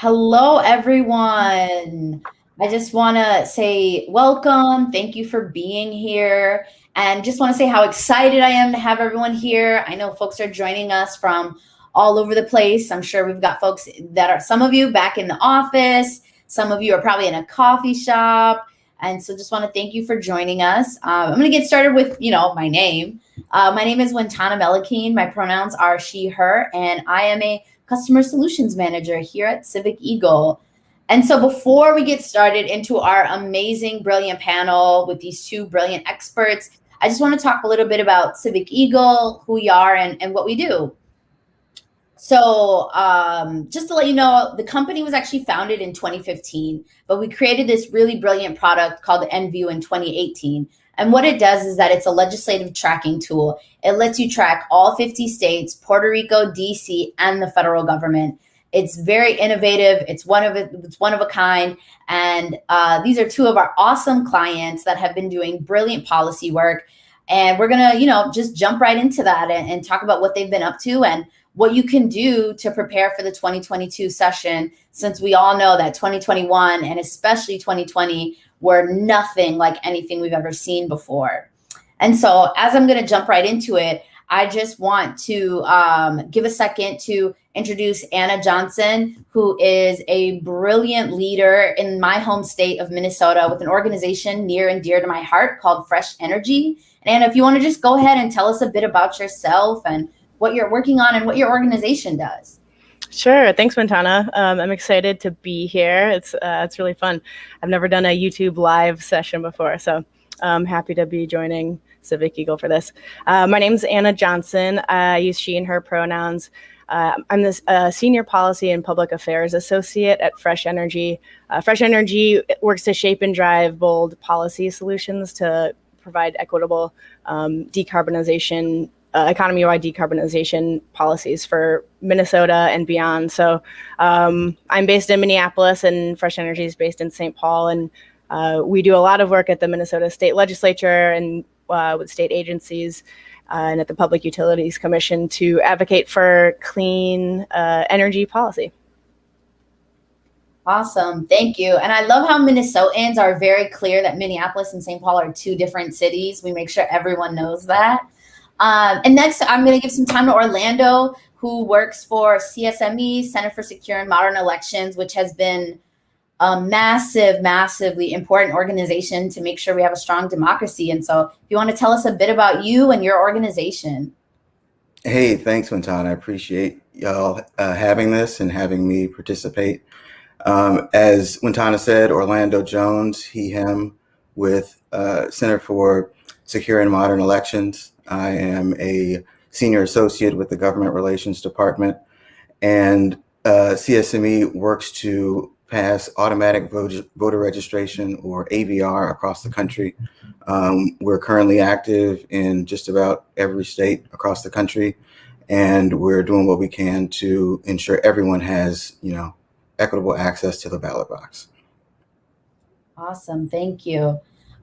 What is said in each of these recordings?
Hello, everyone. I just want to say welcome. Thank you for being here. And just want to say how excited I am to have everyone here. I know folks are joining us from all over the place. I'm sure we've got folks that are, some of you back in the office, some of you are probably in a coffee shop. And so just want to thank you for joining us. I'm going to get started with, my name. My name is Wintana Melekin. My pronouns are she, her, and I am a customer solutions manager here at Civic Eagle. And so before we get started into our amazing, brilliant panel with these two brilliant experts, I just want to talk a little bit about Civic Eagle, who we are, and what we do. So just to let you know, the company was actually founded in 2015, but we created this really brilliant product called the NView in 2018. And what it does is that it's a legislative tracking tool. It lets you track all 50 states, Puerto Rico, DC, and the federal government. It's very innovative. It's one of a kind. And these are two of our awesome clients that have been doing brilliant policy work. And we're gonna, just jump right into that and talk about what they've been up to and what you can do to prepare for the 2022 session, since we all know that 2021 and especially 2020 were nothing like anything we've ever seen before. And so as I'm going to jump right into it, I just want to give a second to introduce Anna Johnson, who is a brilliant leader in my home state of Minnesota with an organization near and dear to my heart called Fresh Energy. And Anna, if you want to just go ahead and tell us a bit about yourself and what you're working on and what your organization does. Sure. Thanks, Wintana. I'm excited to be here. It's really fun. I've never done a YouTube live session before, so I'm happy to be joining Civic Eagle for this. My name's Anna Johnson. I use she and her pronouns. I'm this senior policy and public affairs associate at Fresh Energy. Fresh Energy works to shape and drive bold policy solutions to provide equitable decarbonization economy-wide decarbonization policies for Minnesota and beyond. So I'm based in Minneapolis, and Fresh Energy is based in St. Paul. And we do a lot of work at the Minnesota State Legislature and with state agencies and at the Public Utilities Commission to advocate for clean energy policy. Awesome. Thank you. And I love how Minnesotans are very clear that Minneapolis and St. Paul are two different cities. We make sure everyone knows that. And next, I'm going to give some time to Orlando, who works for CSME, Center for Secure and Modern Elections, which has been a massively important organization to make sure we have a strong democracy. And so if you want to tell us a bit about you and your organization. Hey, thanks, Wintana. I appreciate y'all having this and having me participate. As Wintana said, Orlando Jones, he, him, with Center for Secure and Modern Elections. I am a senior associate with the Government Relations Department, and CSME works to pass automatic voter registration, or AVR, across the country. We're currently active in just about every state across the country, and we're doing what we can to ensure everyone has, equitable access to the ballot box. Awesome. Thank you.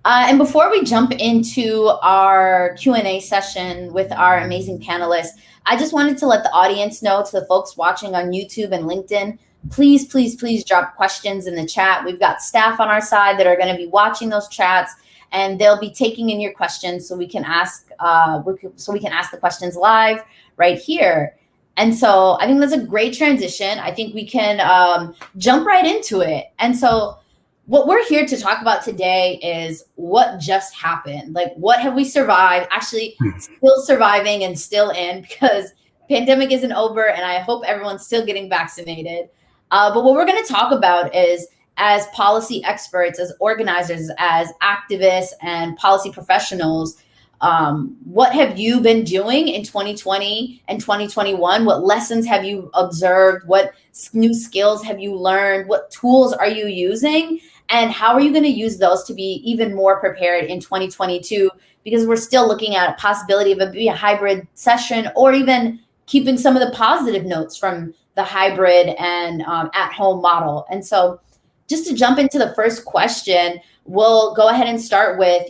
And before we jump into our Q&A session with our amazing panelists, I just wanted to let the audience know, to the folks watching on YouTube and LinkedIn, please drop questions in the chat. We've got staff on our side that are going to be watching those chats, and they'll be taking in your questions so we can ask the questions live right here. And so I think that's a great transition. I think we can jump right into it. And so what we're here to talk about today is what just happened. Like, what have we survived? Actually, still surviving and still in, because pandemic isn't over, and I hope everyone's still getting vaccinated. But what we're going to talk about is, as policy experts, as organizers, as activists and policy professionals, what have you been doing in 2020 and 2021? What lessons have you observed? What new skills have you learned? What tools are you using? And how are you going to use those to be even more prepared in 2022? Because we're still looking at a possibility of a hybrid session, or even keeping some of the positive notes from the hybrid and at-home model. And so just to jump into the first question, we'll go ahead and start with,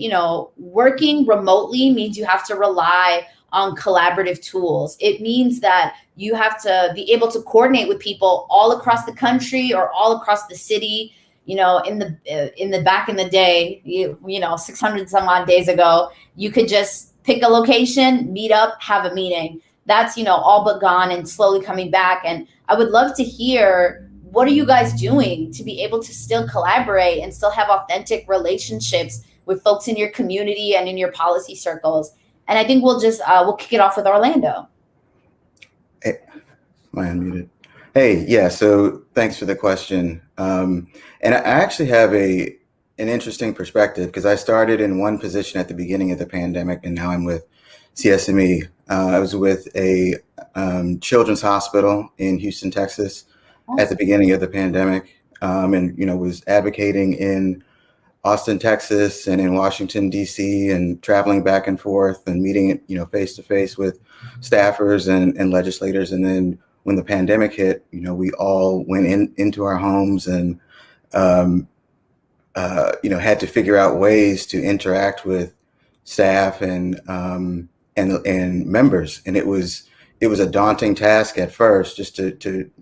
working remotely means you have to rely on collaborative tools. It means that you have to be able to coordinate with people all across the country or all across the city. You know, in the back in the day, you know, 600 some odd days ago, you could just pick a location, meet up, have a meeting. That's, you know, all but gone and slowly coming back. And I would love to hear, what are you guys doing to be able to still collaborate and still have authentic relationships with folks in your community and in your policy circles? And I think we'll kick it off with Orlando. Hey, am I unmuted? Hey, yeah. So thanks for the question. And I actually have an interesting perspective because I started in one position at the beginning of the pandemic, and now I'm with CSME. I was with a children's hospital in Houston, Texas, at the beginning of the pandemic, and was advocating in Austin, Texas, and in Washington, D.C., and traveling back and forth and meeting, face to face with staffers and legislators. And then when the pandemic hit, we all went into our homes and, had to figure out ways to interact with staff and members. And it was a daunting task at first, just to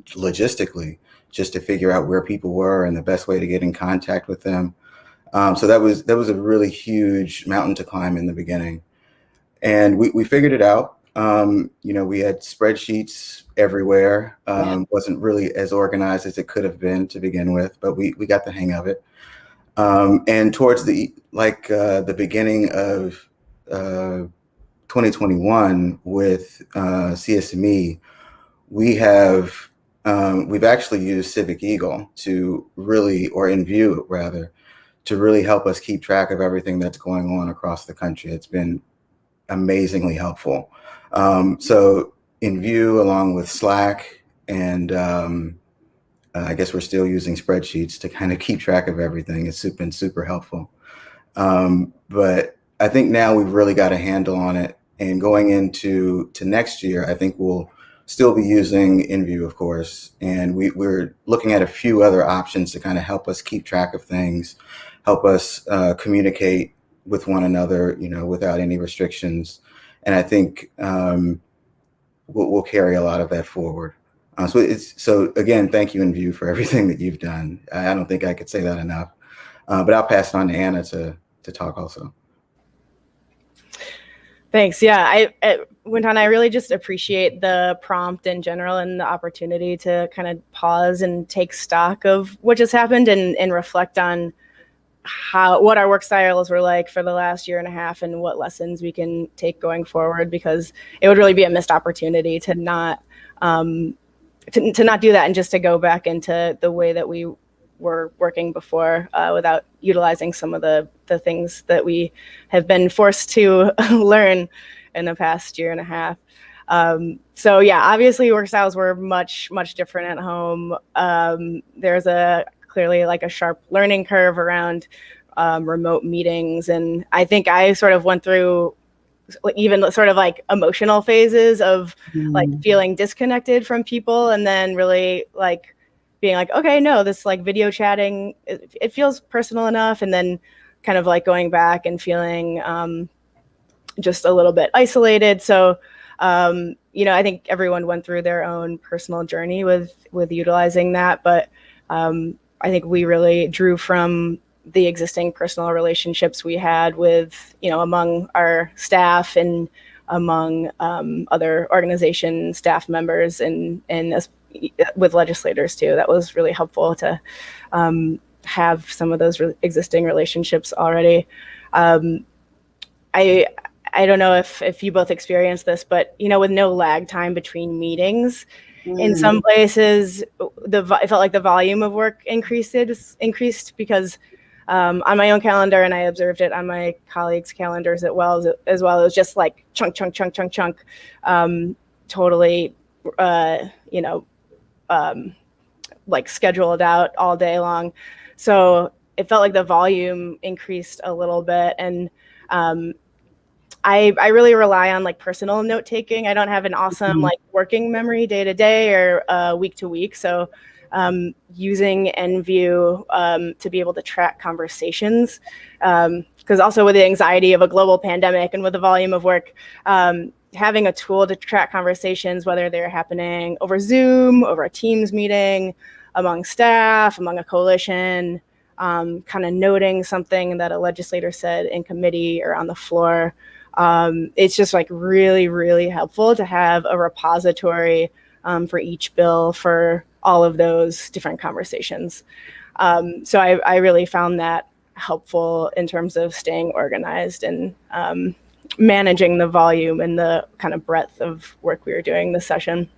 logistically, just to figure out where people were and the best way to get in contact with them. So that was a really huge mountain to climb in the beginning, and we figured it out. We had spreadsheets everywhere. Wasn't really as organized as it could have been to begin with, but we got the hang of it. And towards the beginning of 2021 with CSME, we've actually used Civic Eagle to really help us keep track of everything that's going on across the country. It's been amazingly helpful. So in View, along with Slack, and I guess we're still using spreadsheets to kind of keep track of everything. It's been super helpful. But I think now we've really got a handle on it. And going into next year, I think we'll still be using InView, of course. And we're looking at a few other options to kind of help us keep track of things, help us communicate with one another, without any restrictions. And I think we'll carry a lot of that forward. So again, thank you, InView, for everything that you've done. I don't think I could say that enough. But I'll pass it on to Anna to talk also. Thanks. Yeah, Wintana, I really just appreciate the prompt in general and the opportunity to kind of pause and take stock of what just happened and reflect on what our work styles were like for the last year and a half and what lessons we can take going forward, because it would really be a missed opportunity to not to not do that and just to go back into the way that we were working before without utilizing some of the things that we have been forced to learn in the past year and a half. So yeah, obviously work styles were much different at home. There's clearly like a sharp learning curve around remote meetings, and I think I sort of went through even sort of like emotional phases of like feeling disconnected from people, and then really like being like, okay, no, this like video chatting, it feels personal enough. And then kind of like going back and feeling just a little bit isolated. So, I think everyone went through their own personal journey with utilizing that. But I think we really drew from the existing personal relationships we had with, among our staff and among other organization staff members and with legislators too. That was really helpful to have some of those existing relationships already. I don't know if you both experienced this, but with no lag time between meetings, in some places it felt like the volume of work increased because on my own calendar, and I observed it on my colleagues' calendars as well. It was just like chunk, totally, like scheduled out all day long. So it felt like the volume increased a little bit. And I really rely on like personal note taking. I don't have an awesome like working memory day to day or week to week. So using NView to be able to track conversations, because also with the anxiety of a global pandemic and with the volume of work, having a tool to track conversations, whether they're happening over Zoom, over a Teams meeting, among staff, among a coalition, kind of noting something that a legislator said in committee or on the floor. It's just like really, really helpful to have a repository for each bill for all of those different conversations. So I really found that helpful in terms of staying organized and managing the volume and the kind of breadth of work we were doing this session.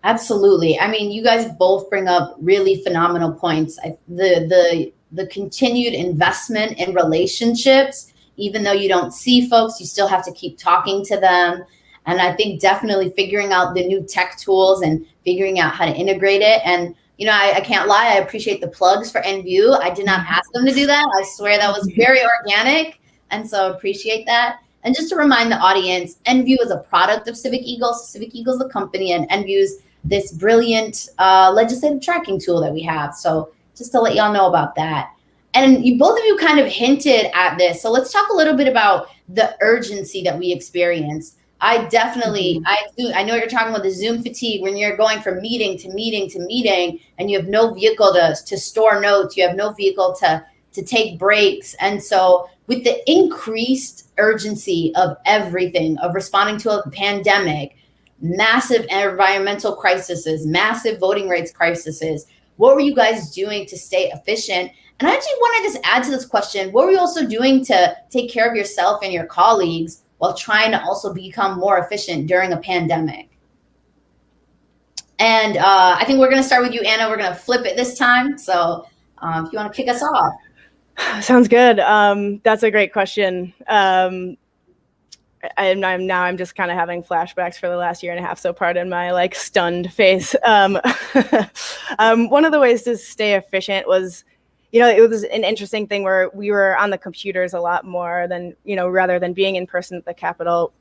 Absolutely. I mean, you guys both bring up really phenomenal points. The continued investment in relationships, even though you don't see folks, you still have to keep talking to them. And I think definitely figuring out the new tech tools and figuring out how to integrate it. And, you know, I can't lie, I appreciate the plugs for NView. I did not ask them to do that. I swear that was very organic. And so appreciate that. And just to remind the audience, NView is a product of Civic Eagles. Civic Eagles, the company, and NView's this brilliant legislative tracking tool that we have. So just to let y'all know about that. And you, both of you kind of hinted at this. So let's talk a little bit about the urgency that we experienced. I definitely, I know you're talking about the Zoom fatigue when you're going from meeting to meeting to meeting and you have no vehicle to store notes, you have no vehicle to take breaks. And so with the increased urgency of everything, of responding to a pandemic, massive environmental crises, massive voting rights crises, what were you guys doing to stay efficient? And I actually want to just add to this question, what were you also doing to take care of yourself and your colleagues while trying to also become more efficient during a pandemic? And I think we're going to start with you, Anna. We're going to flip it this time. So if you want to kick us off. Sounds good. That's a great question. I'm just kind of having flashbacks for the last year and a half. So pardon my like stunned face. One of the ways to stay efficient was, you know, it was an interesting thing where we were on the computers a lot more than, you know, rather than being in person at the Capitol.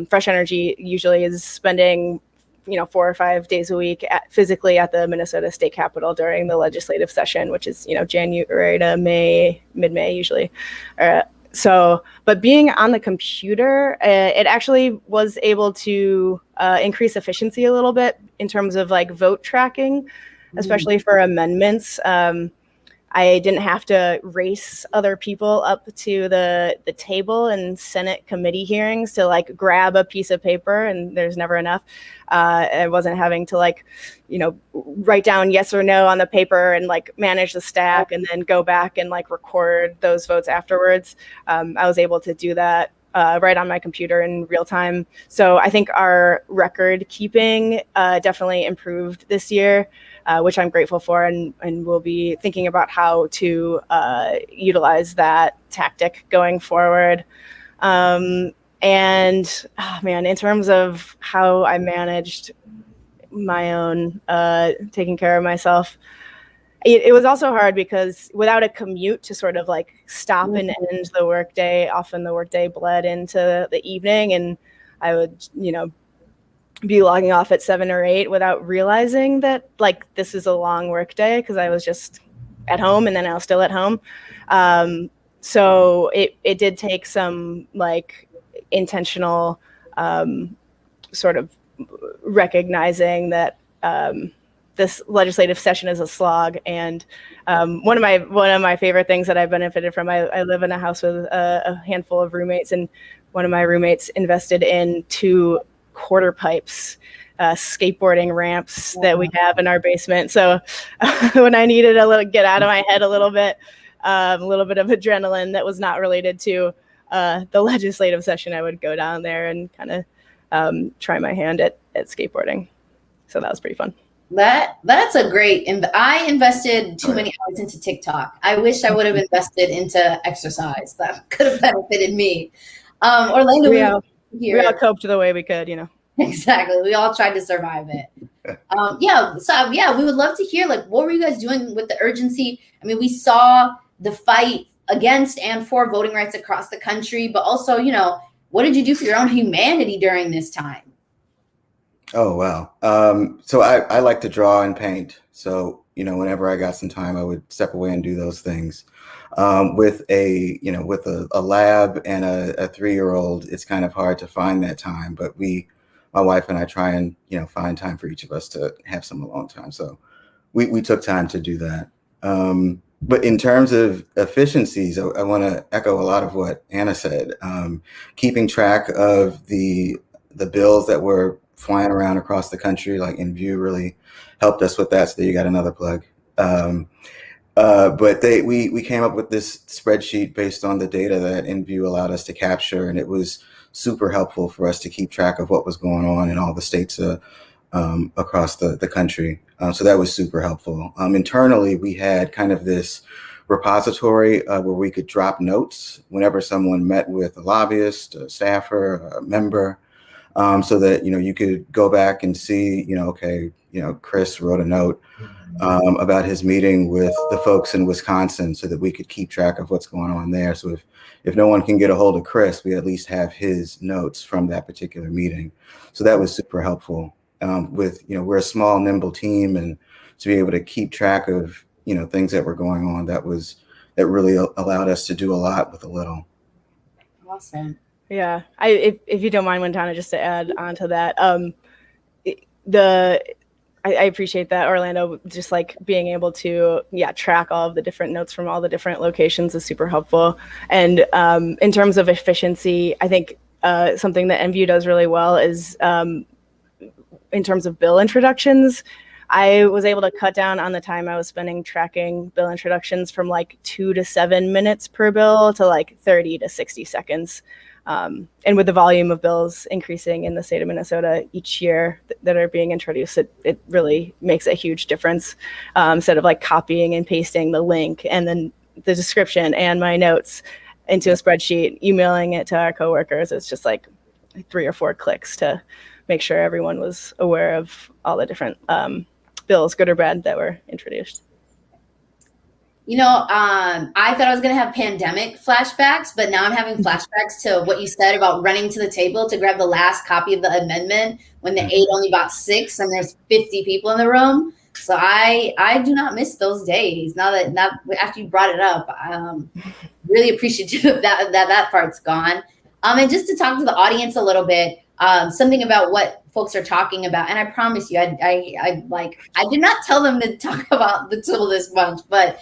Fresh Energy usually is spending, you know, 4 or 5 days a week physically at the Minnesota State Capitol during the legislative session, which is, you know, January to May, mid-May usually. But being on the computer, it actually was able to increase efficiency a little bit in terms of like vote tracking, especially for amendments. I didn't have to race other people up to the table in Senate committee hearings to like grab a piece of paper, and there's never enough. I wasn't having to like, you know, write down yes or no on the paper and like manage the stack and then go back and like record those votes afterwards. I was able to do that right on my computer in real time. So I think our record keeping definitely improved this year. Which I'm grateful for, and we'll be thinking about how to utilize that tactic going forward. And oh man, in terms of how I managed my own taking care of myself, it was also hard because without a commute to sort of like stop and end the workday, often the workday bled into the evening, and I would, you know, be logging off at 7 or 8 without realizing that like this is a long work day because I was just at home and then I was still at home. So it did take some like intentional sort of recognizing that this legislative session is a slog. And one of my favorite things that I benefited from, I live in a house with a handful of roommates, and one of my roommates invested in 2 quarter pipes, skateboarding ramps that we have in our basement. So when I needed get out of my head a little bit of adrenaline that was not related to the legislative session, I would go down there and kind of try my hand at skateboarding. So that was pretty fun. That's a great, I invested too many hours into TikTok. I wish I would have invested into exercise. That could have benefited me. Orlando, we all coped the way we could, you know. Exactly. We all tried to survive it. We would love to hear, like, what were you guys doing with the urgency? I mean, we saw the fight against and for voting rights across the country, but also, you know, what did you do for your own humanity during this time? Oh, wow. So I like to draw and paint. So, you know, whenever I got some time, I would step away and do those things. With a lab and a 3-year-old, it's kind of hard to find that time. But my wife and I try and find time for each of us to have some alone time. So we took time to do that. But in terms of efficiencies, I want to echo a lot of what Anna said. Keeping track of the bills that were flying around across the country, like InView, really helped us with that. So there you got another plug. But we came up with this spreadsheet based on the data that InView allowed us to capture, and it was super helpful for us to keep track of what was going on in all the states across the country. So that was super helpful. Internally, we had kind of this repository where we could drop notes whenever someone met with a lobbyist, a staffer, a member, so that you could go back and see, okay, Chris wrote a note about his meeting with the folks in Wisconsin, so that we could keep track of what's going on there. So if no one can get a hold of Chris, we at least have his notes from that particular meeting. So that was super helpful. We're a small, nimble team, and to be able to keep track of things that were going on, that really allowed us to do a lot with a little. Awesome. Yeah, if you don't mind, Wintana, just to add on to that, I appreciate that, Orlando. Just like being able to track all of the different notes from all the different locations is super helpful. And in terms of efficiency, I think something that InView does really well is in terms of bill introductions. I was able to cut down on the time I was spending tracking bill introductions from like 2 to 7 minutes per bill to like 30 to 60 seconds. And with the volume of bills increasing in the state of Minnesota each year that are being introduced, it really makes a huge difference. Instead of like copying and pasting the link and then the description and my notes into a spreadsheet, emailing it to our coworkers, it's just like 3 or 4 clicks to make sure everyone was aware of all the different bills, good or bad, that were introduced. I thought I was going to have pandemic flashbacks, but now I'm having flashbacks to what you said about running to the table to grab the last copy of the amendment when the aide only bought 6 and there's 50 people in the room. So I do not miss those days. Now after you brought it up, really appreciative of that part's gone. And just to talk to the audience a little bit, something about what folks are talking about. And I promise you, I did not tell them to talk about the tool this much, but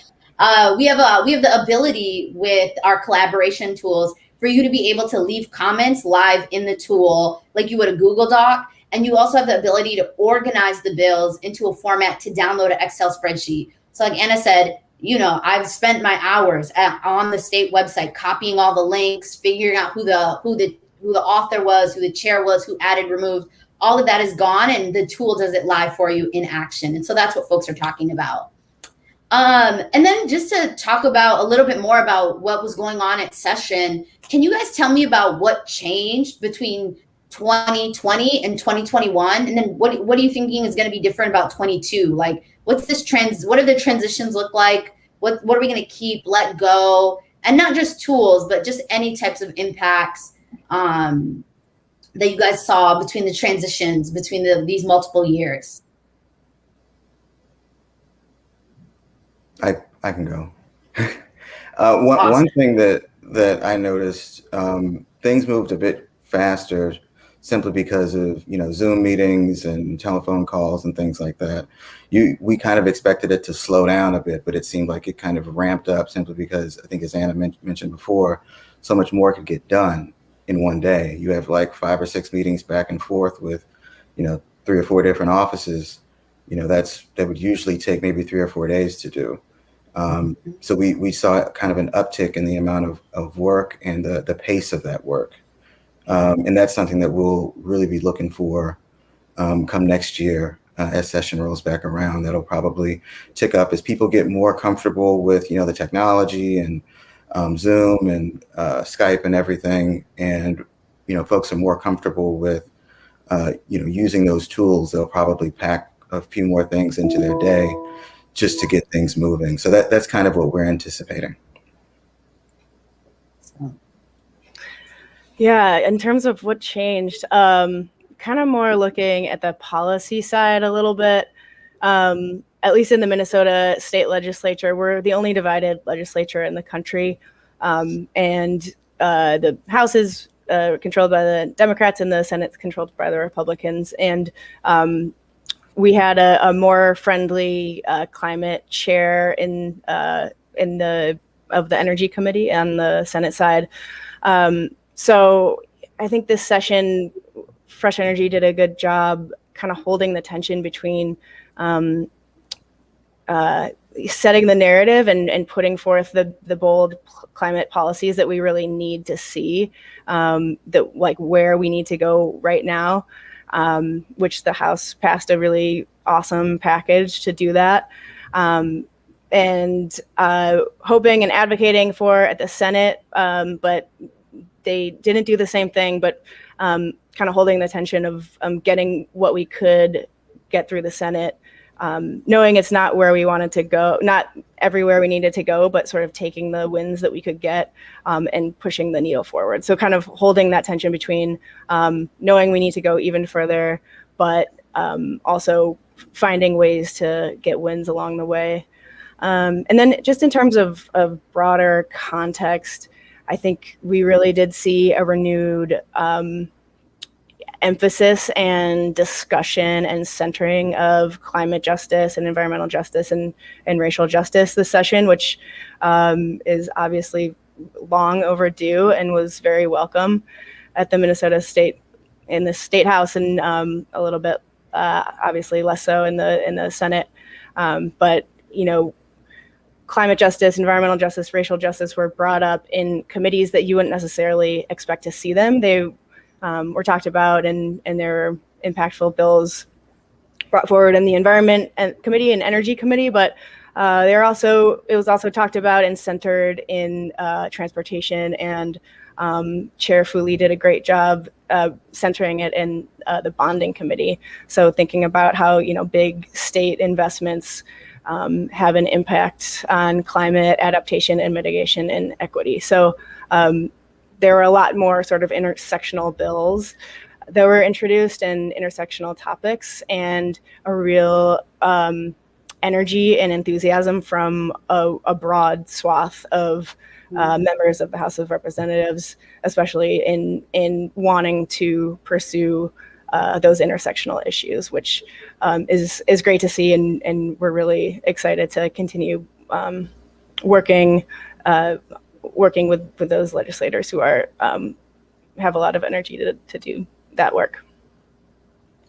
we have the ability with our collaboration tools for you to be able to leave comments live in the tool like you would a Google Doc. And you also have the ability to organize the bills into a format to download an Excel spreadsheet. So like Anna said, I've spent my hours on the state website copying all the links, figuring out who the author was, who the chair was, who added, removed. All of that is gone, and the tool does it live for you in action. And so that's what folks are talking about. And then just to talk about a little bit more about what was going on at session, can you guys tell me about what changed between 2020 and 2021? And then what are you thinking is going to be different about 22? Like, what do the transitions look like? What are we going to keep, let go? And not just tools, but just any types of impacts that you guys saw between the transitions between these multiple years. I can go. One thing that I noticed, things moved a bit faster simply because of Zoom meetings and telephone calls and things like that. We kind of expected it to slow down a bit, but it seemed like it kind of ramped up simply because, I think as Anna mentioned before, so much more could get done in one day. You have like 5 or 6 meetings back and forth with 3 or 4 different offices. That would usually take maybe 3 or 4 days to do. So we saw kind of an uptick in the amount of work and the pace of that work. And that's something that we'll really be looking for come next year as session rolls back around. That'll probably tick up as people get more comfortable with the technology and Zoom and Skype and everything. And folks are more comfortable with using those tools. They'll probably pack a few more things into their day just to get things moving. So that's kind of what we're anticipating. Yeah, in terms of what changed, kind of more looking at the policy side a little bit. at least in the Minnesota state legislature, we're the only divided legislature in the country. And the House is controlled by the Democrats and the Senate's controlled by the Republicans. And we had a more friendly climate chair in the Energy Committee on the Senate side. So I think this session, Fresh Energy did a good job kind of holding the tension between setting the narrative and putting forth the bold climate policies that we really need to see, that like where we need to go right now, which the House passed a really awesome package to do that. And hoping and advocating for at the Senate, but they didn't do the same thing, but kind of holding the tension of getting what we could get through the Senate, knowing it's not where we wanted to go, not everywhere we needed to go, but sort of taking the wins that we could get and pushing the needle forward. So kind of holding that tension between knowing we need to go even further, but also finding ways to get wins along the way. And then just in terms of broader context, I think we really did see a renewed emphasis and discussion and centering of climate justice and environmental justice and racial justice this session, which is obviously long overdue and was very welcome at the Minnesota State, in the State House, and a little bit obviously less so in the Senate. But you know, climate justice, environmental justice, racial justice were brought up in committees that you wouldn't necessarily expect to see them. They were talked about, and there were impactful bills brought forward in the Environment Committee and Energy Committee, but it was also talked about and centered in transportation, and Chair Fooley did a great job centering it in the Bonding Committee. So thinking about how, you know, big state investments have an impact on climate adaptation and mitigation and equity. So there were a lot more sort of intersectional bills that were introduced and intersectional topics, and a real energy and enthusiasm from a broad swath of members of the House of Representatives, especially in wanting to pursue those intersectional issues, which is great to see, and we're really excited to continue working with those legislators who are have a lot of energy to do that work.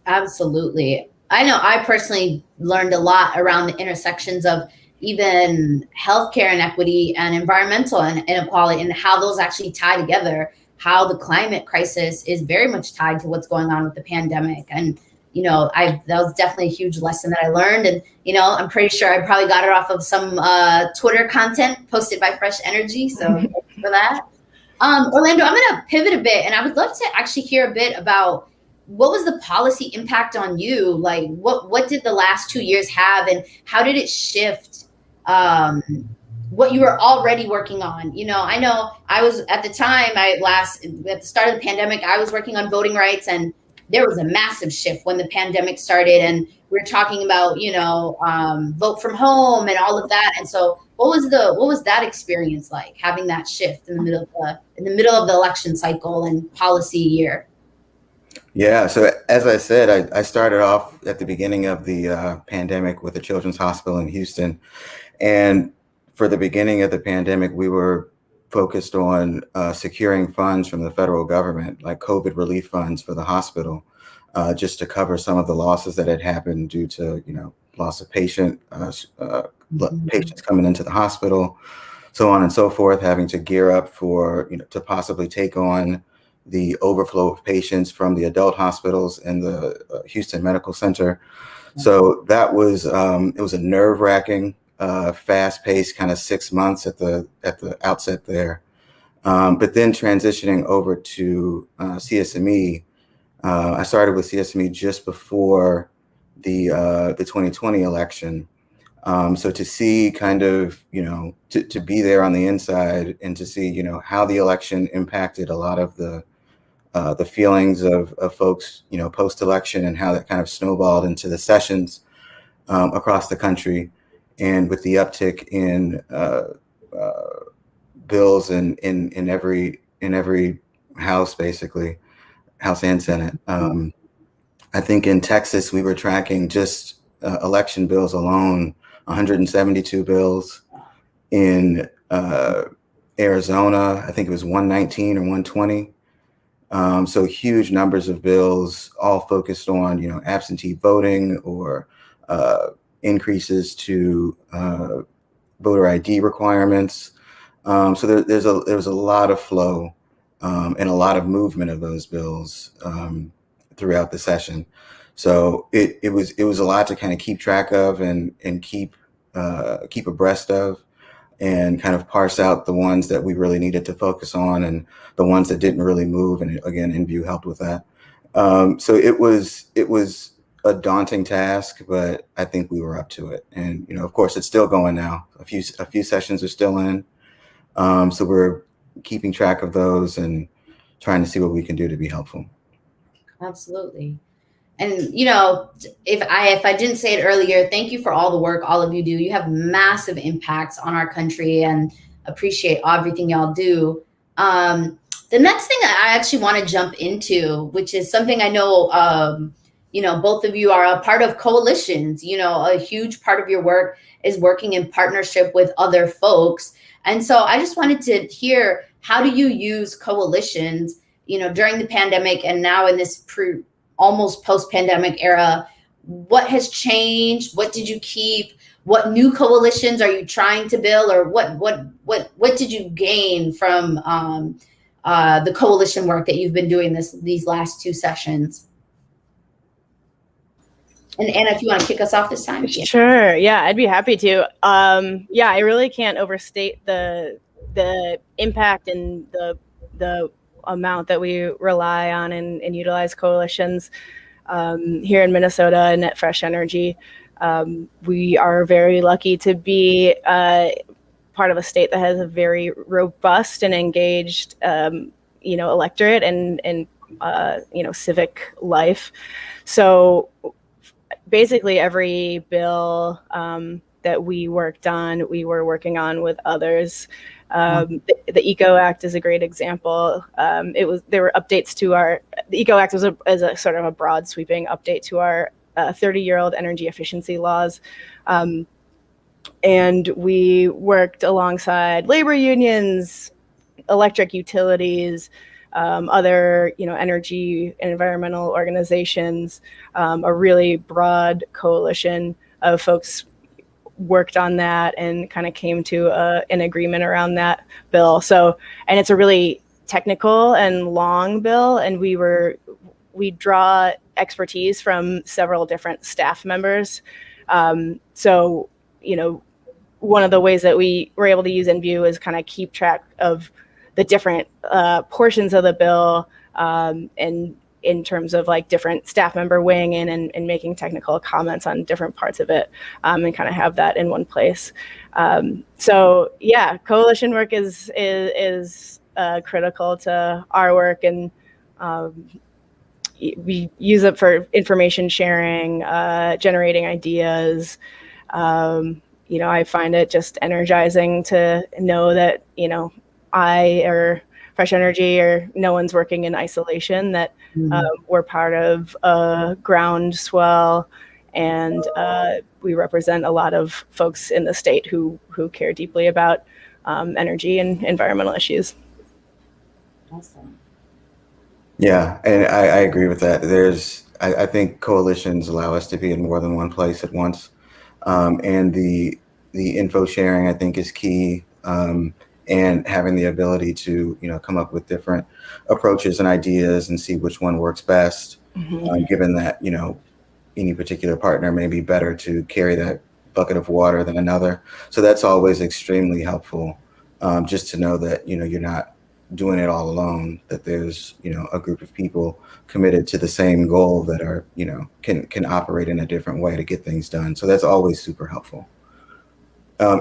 Absolutely. I know I personally learned a lot around the intersections of even healthcare inequity and environmental inequality, and how those actually tie together, how the climate crisis is very much tied to what's going on with the pandemic. And, you know, that was definitely a huge lesson that I learned. And, you know, I'm pretty sure I probably got it off of some Twitter content posted by Fresh Energy. So thanks for that. Orlando, I'm going to pivot a bit, and I would love to actually hear a bit about what was the policy impact on you? Like, what did the last 2 years have, and how did it shift what you were already working on? You know I was at the time, at the start of the pandemic, I was working on voting rights, and there was a massive shift when the pandemic started, and we were talking about, you know, vote from home and all of that. And so what was that experience like, having that shift in the middle of the election cycle and policy year? Yeah, so as I said, I started off at the beginning of the pandemic with the Children's Hospital in Houston. And for the beginning of the pandemic, we were focused on securing funds from the federal government, like COVID relief funds for the hospital, just to cover some of the losses that had happened due to, you know, loss of patients coming into the hospital, so on and so forth, having to gear up for, you know, to possibly take on the overflow of patients from the adult hospitals and the Houston Medical Center. So that was it was a nerve-wracking, fast-paced kind of 6 months at the outset there. But then transitioning over to CSME, I started with CSME just before the 2020 election. So to see kind of, you know, to be there on the inside and to see, you know, how the election impacted a lot of the feelings of folks, you know, post-election, and how that kind of snowballed into the sessions. across the country, and with the uptick in bills in every house, basically House and Senate. I think in Texas we were tracking just election bills alone, 172 bills. In Arizona, I think it was 119 or 120. So huge numbers of bills, all focused on absentee voting or increases to voter ID requirements. So there was a lot of flow and a lot of movement of those bills throughout the session. So it was a lot to kind of keep track of and keep abreast of, and kind of parse out the ones that we really needed to focus on and the ones that didn't really move. And again, InView helped with that. So it was a daunting task, but I think we were up to it. And of course, it's still going now. A few sessions are still in, so we're keeping track of those and trying to see what we can do to be helpful. Absolutely. And if I didn't say it earlier, thank you for all the work all of you do. You have massive impacts on our country, and appreciate everything y'all do. The next thing that I actually want to jump into, which is something I know, both of you are a part of coalitions. A huge part of your work is working in partnership with other folks. And so I just wanted to hear, how do you use coalitions, during the pandemic and now in this almost post-pandemic era? What has changed? What did you keep? What new coalitions are you trying to build, or what did you gain from the coalition work that you've been doing these last two sessions? And Anna, if you want to kick us off this time. Sure. Yeah, I'd be happy to. Yeah, I really can't overstate the impact and the amount that we rely on and utilize coalitions here in Minnesota and Net Fresh Energy. We are very lucky to be part of a state that has a very robust and engaged, electorate and civic life. So basically every bill that we worked on, we were working on with others. The ECO Act is a great example. There were updates to the ECO Act was a sort of a broad sweeping update to our 30-year-old energy efficiency laws. And we worked alongside labor unions, electric utilities, other, energy and environmental organizations, a really broad coalition of folks worked on that and kind of came to an agreement around that bill. So, and it's a really technical and long bill, and we draw expertise from several different staff members. So, one of the ways that we were able to use InView is kind of keep track of the different portions of the bill, and in terms of like different staff member weighing in and making technical comments on different parts of it, and kind of have that in one place. So yeah, coalition work is critical to our work, and we use it for information sharing, generating ideas. I find it just energizing to know that, I or Fresh Energy or no one's working in isolation, that we're part of a groundswell, and we represent a lot of folks in the state who care deeply about energy and environmental issues. Awesome. Yeah, and I agree with that. I think coalitions allow us to be in more than one place at once, and the info sharing, I think, is key. And having the ability to come up with different approaches and ideas and see which one works best, given that any particular partner may be better to carry that bucket of water than another. So that's always extremely helpful, just to know that you're not doing it all alone, that there's a group of people committed to the same goal that are can operate in a different way to get things done. So that's always super helpful.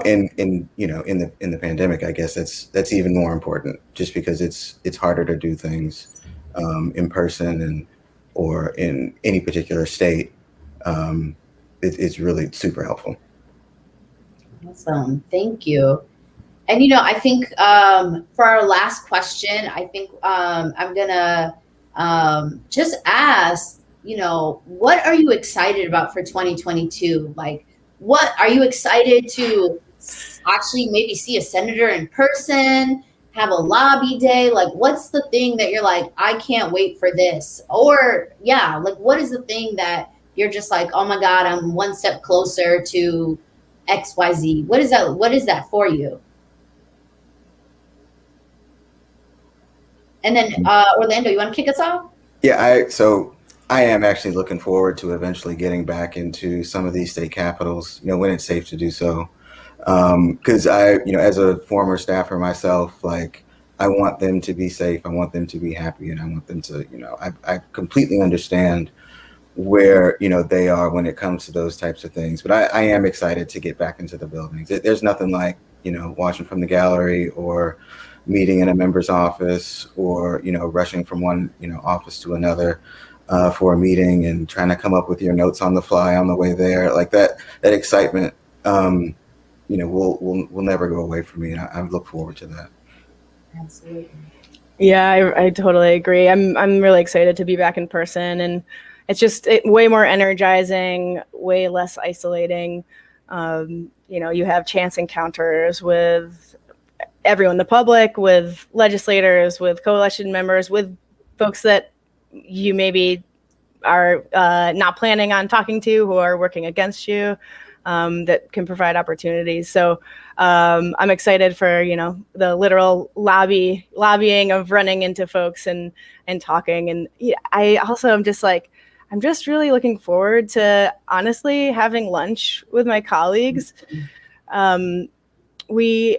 In the pandemic, I guess that's even more important, just because it's harder to do things in person or in any particular state, it's really super helpful. Awesome. Thank you. And, I think for our last question, I think I'm going to just ask, what are you excited about for 2022? Like, what are you excited to actually maybe see a senator in person, have a lobby day? Like, what's the thing that you're like, I can't wait for this? Or, yeah, like, what is the thing that you're just like, oh my God, I'm one step closer to XYZ? What is that? What is that for you? And then Orlando, you want to kick us off? Yeah, so I am actually looking forward to eventually getting back into some of these state capitals, when it's safe to do so. Because as a former staffer myself, like I want them to be safe, I want them to be happy, and I want them to, I completely understand where they are when it comes to those types of things. But I am excited to get back into the buildings. There's nothing like watching from the gallery or meeting in a member's office or rushing from one office to another for a meeting and trying to come up with your notes on the fly on the way there. Like that excitement will never go away from me, and I look forward to that. Absolutely. Yeah, I totally agree. I'm really excited to be back in person, and it's just way more energizing, way less isolating. You have chance encounters with everyone, the public, with legislators, with coalition members, with folks that you maybe are not planning on talking to, who are working against you, that can provide opportunities. So I'm excited for, the literal lobbying of running into folks and talking. And I also am just like, I'm just really looking forward to honestly having lunch with my colleagues. We,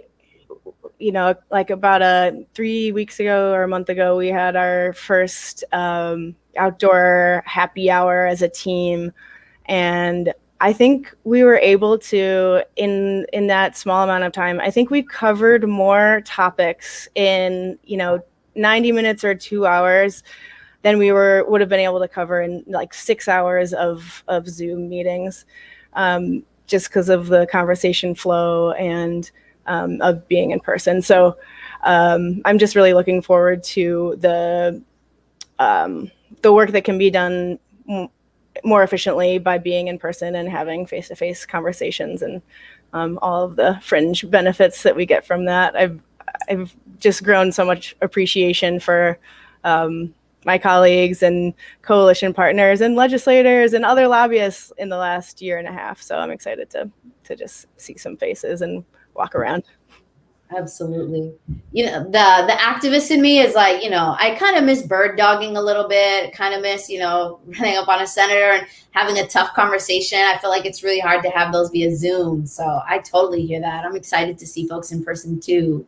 like about 3 weeks ago or a month ago, we had our first outdoor happy hour as a team. And I think we were able to, in that small amount of time, I think we covered more topics in, 90 minutes or 2 hours than we would have been able to cover in like 6 hours of Zoom meetings, just because of the conversation flow and of being in person. So I'm just really looking forward to the work that can be done more efficiently by being in person and having face-to-face conversations and all of the fringe benefits that we get from that. I've just grown so much appreciation for my colleagues and coalition partners and legislators and other lobbyists in the last year and a half. So I'm excited to just see some faces and walk around. Absolutely. The activist in me is like, I kind of miss bird dogging a little bit, kind of miss, running up on a senator and having a tough conversation. I feel like it's really hard to have those via Zoom. So I totally hear that. I'm excited to see folks in person too.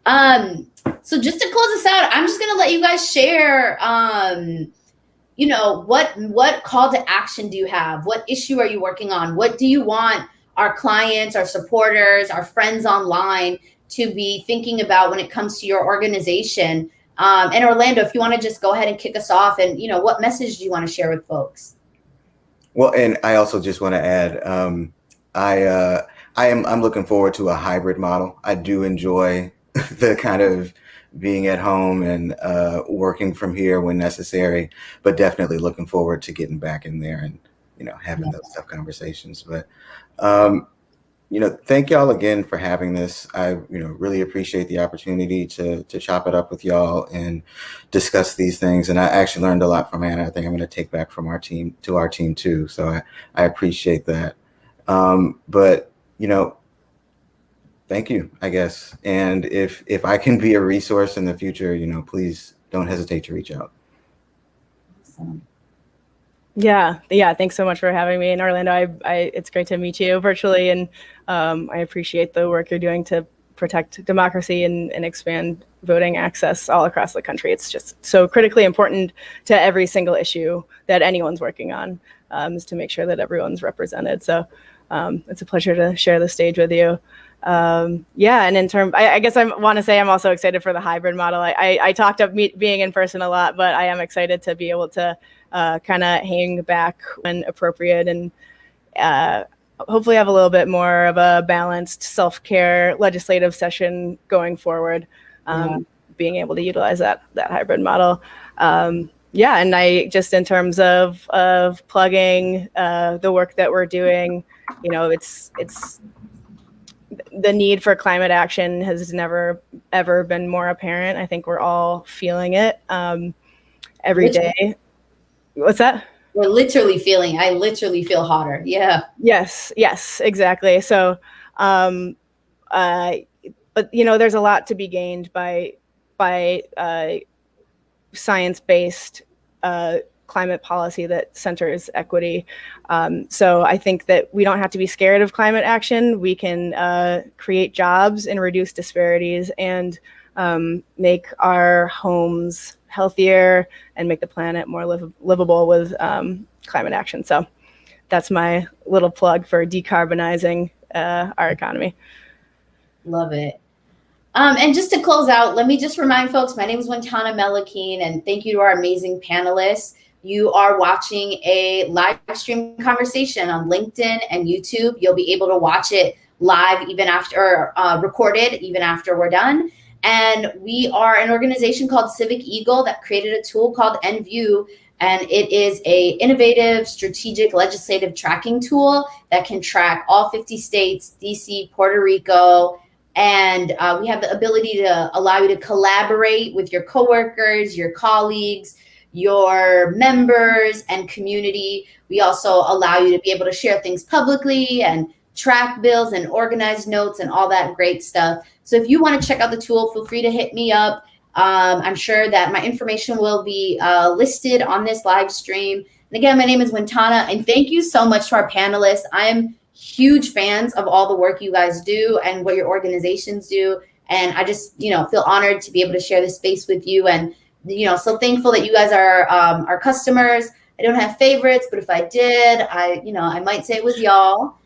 So just to close us out, I'm just going to let you guys share, what call to action do you have? What issue are you working on? What do you want our clients, our supporters, our friends online to be thinking about when it comes to your organization? And Orlando, if you want to just go ahead and kick us off, and what message do you want to share with folks? Well, and I also just want to add, I'm looking forward to a hybrid model. I do enjoy the kind of being at home and working from here when necessary, but definitely looking forward to getting back in there and having those tough conversations. But thank y'all again for having this. I really appreciate the opportunity to chop it up with y'all and discuss these things. And I actually learned a lot from Anna. I think I'm going to take back from our team too. So I appreciate that. But thank you, I guess. And if I can be a resource in the future, please don't hesitate to reach out. Awesome. Yeah. Thanks so much for having me in Orlando. It's great to meet you virtually, and I appreciate the work you're doing to protect democracy and expand voting access all across the country. It's just so critically important to every single issue that anyone's working on, is to make sure that everyone's represented. So it's a pleasure to share the stage with you. And in terms, I guess I want to say I'm also excited for the hybrid model. I talked up being in person a lot, but I am excited to be able to kind of hang back when appropriate and hopefully have a little bit more of a balanced self-care legislative session going forward, being able to utilize that hybrid model. Yeah, and I just, in terms of plugging the work that we're doing, it's the need for climate action has never ever been more apparent. I think we're all feeling it every day. What's that? I literally feel hotter. Yeah. Yes, exactly. So, but there's a lot to be gained by science-based climate policy that centers equity. So I think that we don't have to be scared of climate action. We can create jobs and reduce disparities and make our homes healthier and make the planet more livable with climate action. So that's my little plug for decarbonizing our economy. Love it. And just to close out, let me just remind folks, my name is Wintana Melekin, and thank you to our amazing panelists. You are watching a live stream conversation on LinkedIn and YouTube. You'll be able to watch it live even after, recorded even after we're done. And we are an organization called Civic Eagle that created a tool called NView, and it is a innovative strategic legislative tracking tool that can track all 50 states, DC, Puerto Rico, and we have the ability to allow you to collaborate with your coworkers, your colleagues, your members and community. We also allow you to be able to share things publicly and track bills and organize notes and all that great stuff. So if you want to check out the tool, feel free to hit me up. I'm sure that my information will be listed on this live stream. And again, my name is Wintana, and thank you so much to our panelists. I am huge fans of all the work you guys do and what your organizations do. And I just, feel honored to be able to share this space with you. And, so thankful that you guys are our customers. I don't have favorites, but if I did, I might say it was y'all.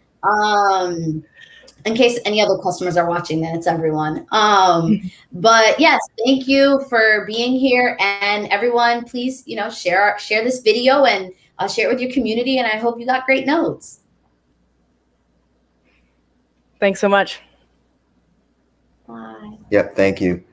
In case any other customers are watching, then it's everyone. But yes, thank you for being here. And everyone, please, share this video and share it with your community. And I hope you got great notes. Thanks so much. Bye. Yep. Thank you.